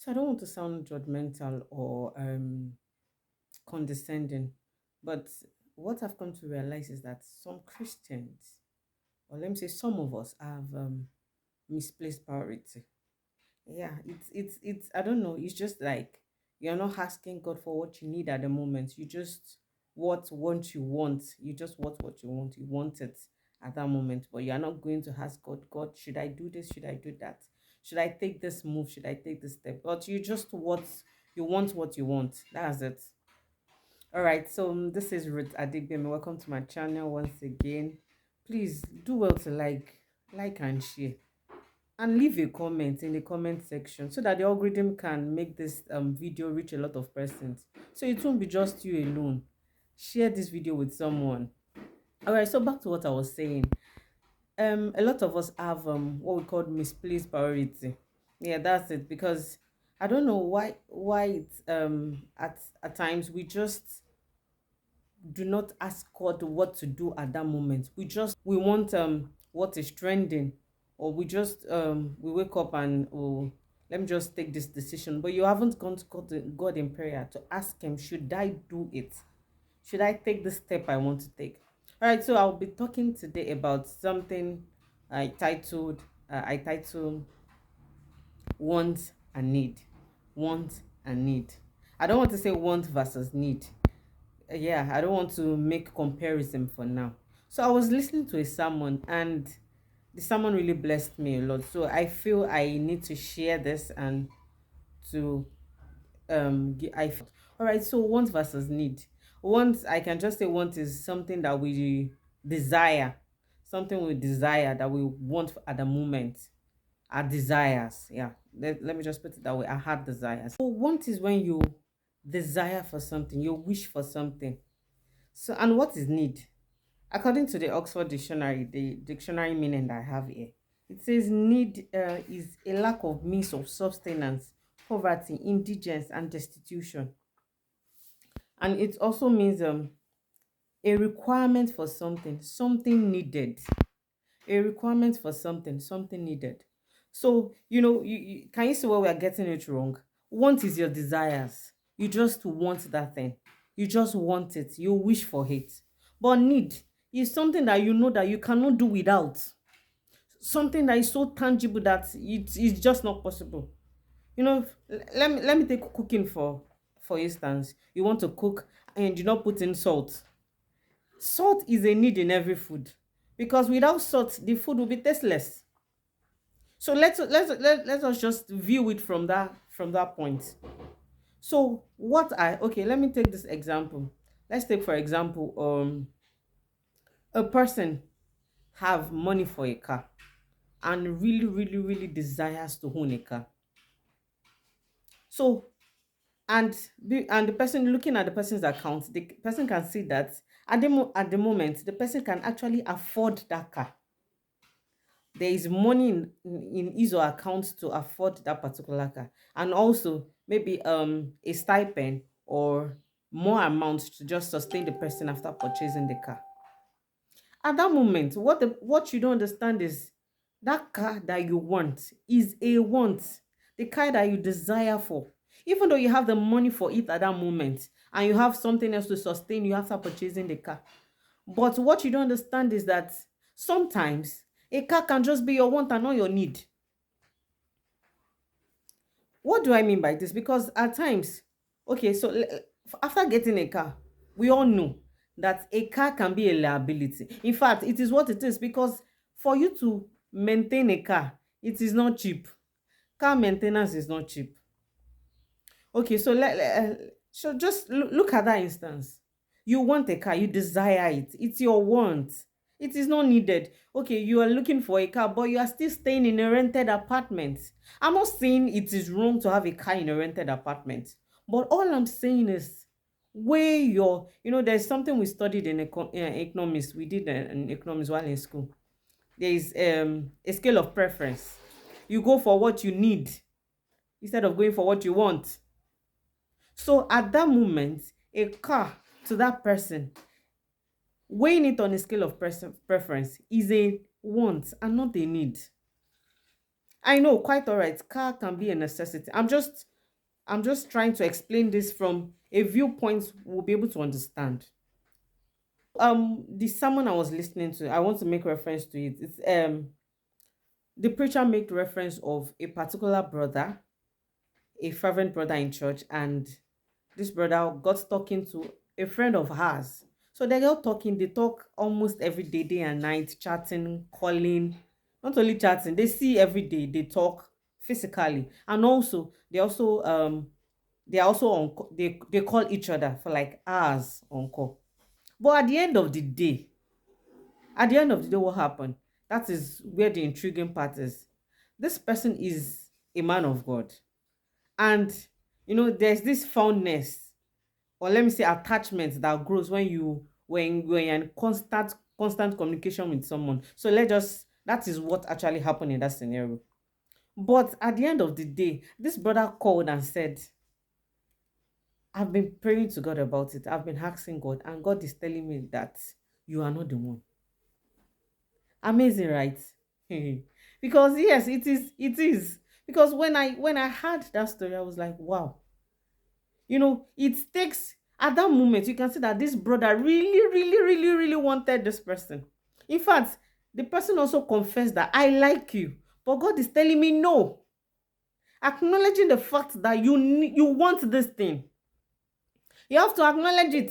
So I don't want to sound judgmental or condescending, but what I've come to realize is that some Christians, or let me say some of us, have misplaced priority. Yeah, it's I don't know, it's just like you're not asking God for what you need at the moment. You just what you want. You just what you want. You want it at that moment, but you're not going to ask God, God, should I do this? Should I do that? Should I take this move? Should I take this step? But you just what you want. That's it. All right, so this is Ruth Adegbemi. Welcome to my channel once again. Please do well to like and share, and leave a comment in the comment section so that the algorithm can make this video reach a lot of persons. So it won't be just you alone. Share this video with someone. All right, so back to what I was saying. A lot of us have what we call misplaced priority. Yeah, that's it. Because I don't know why it's at times we just do not ask God what to do at that moment. We want what is trending, or we wake up and, oh, let me just take this decision. But you haven't gone to God in prayer to ask him, should I do it? Should I take the step I want to take? All right, so I'll be talking today about something I titled want and need. Want and need. I don't want to say want versus need. Yeah, I don't want to make comparison for now. So I was listening to a sermon, and the sermon really blessed me a lot. So I feel I need to share this and to I felt. All right, so want versus need. Want, I can just say want is something that we desire, something we desire that we want at the moment. Our desires, yeah. Let me just put it that way. Our heart desires. So want is when you desire for something, you wish for something. So, and what is need? According to the Oxford Dictionary, the dictionary meaning that I have here, it says need is a lack of means of sustenance, poverty, indigence, and destitution. And it also means a requirement for something, something needed. A requirement for something, something needed. So, can you see where we are getting it wrong? Want is your desires. You just want that thing. You just want it. You wish for it. But need is something that you know that you cannot do without. Something that is so tangible that it is just not possible. Let me take cooking for instance. You want to cook and you not put in salt. Salt is a need in every food, because without salt the food will be tasteless. So let us just view it from that point. So let me take this example. Let's take for example a person have money for a car and really really really desires to own a car. So, and the person, looking at the person's account, the person can see that at the moment the person can actually afford that car. There is money in his or account to afford that particular car, and also maybe a stipend or more amount to just sustain the person after purchasing the car. At that moment, what you don't understand is that car that you want is a want, the car that you desire for. Even though you have the money for it at that moment and you have something else to sustain you after purchasing the car. But what you don't understand is that sometimes a car can just be your want and not your need. What do I mean by this? Because at times, okay, so after getting a car, we all know that a car can be a liability. In fact, it is what it is, because for you to maintain a car, it is not cheap. Car maintenance is not cheap. Okay, so so just look at that instance. You want a car, you desire it. It's your want. It is not needed. Okay, you are looking for a car, but you are still staying in a rented apartment. I'm not saying it is wrong to have a car in a rented apartment, but all I'm saying is weigh there's something we studied in economics. We did in economics while in school. There is a scale of preference. You go for what you need instead of going for what you want. So at that moment, a car to that person, weighing it on a scale of preference, is a want and not a need. I know, quite all right, car can be a necessity. I'm just I'm just trying to explain this from a viewpoint we'll be able to understand. The sermon I was listening to, I want to make reference to it. It's the preacher made reference of a particular brother, a fervent brother in church, and this brother got talking to a friend of hers. So they got talking, they talk almost every day, day and night, chatting, calling, not only chatting, they see every day, they talk physically. And also they are also on they call each other for like hours on call. But at the end of the day, what happened? That is where the intriguing part is. This person is a man of God. And there's this fondness, or let me say attachment, that grows when you're in constant communication with someone. So that is what actually happened in that scenario. But at the end of the day, this brother called and said, I've been praying to God about it. I've been asking God, and God is telling me that you are not the one. Amazing, right? Because yes, it is. Because when I heard that story, I was like, wow. It takes, at that moment, you can see that this brother really, really, really, really wanted this person. In fact, the person also confessed that I like you, but God is telling me no. Acknowledging the fact that you want this thing. You have to acknowledge it.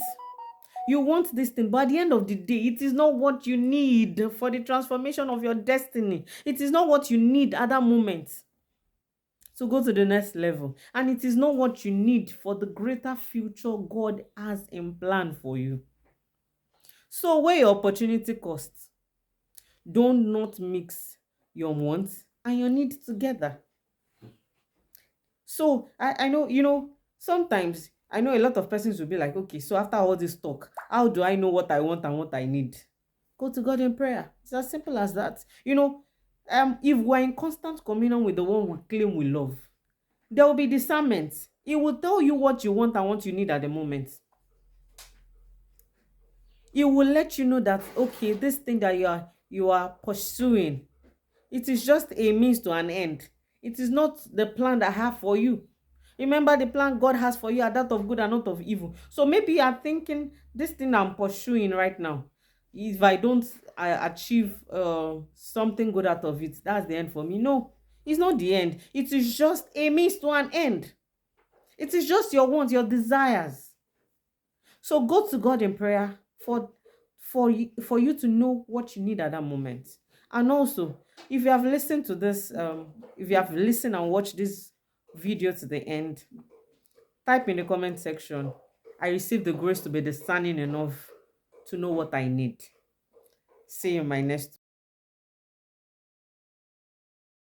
You want this thing, but at the end of the day, it is not what you need for the transformation of your destiny. It is not what you need at that moment to go to the next level. And it is not what you need for the greater future God has in plan for you. So weigh your opportunity costs. Don't not mix your wants and your need together. So I know, sometimes I know a lot of persons will be like, okay, so after all this talk, how do I know what I want and what I need? Go to God in prayer. It's as simple as that. If we're in constant communion with the one we claim we love, there will be discernment. It will tell you what you want and what you need at the moment. It will let you know that, okay, this thing that you are pursuing, it is just a means to an end. It is not the plan that I have for you. Remember, the plan God has for you are that of good and not of evil. So maybe you are thinking, this thing I'm pursuing right now, if I don't achieve something good out of it, that's the end for me. No, it's not the end. It is just a means to an end. It is just your wants, your desires. So go to God in prayer for you to know what you need at that moment. And also, if you have listened to this, if you have listened and watched this video to the end, type in the comment section, I receive the grace to be discerning enough to know what I need. See you in my next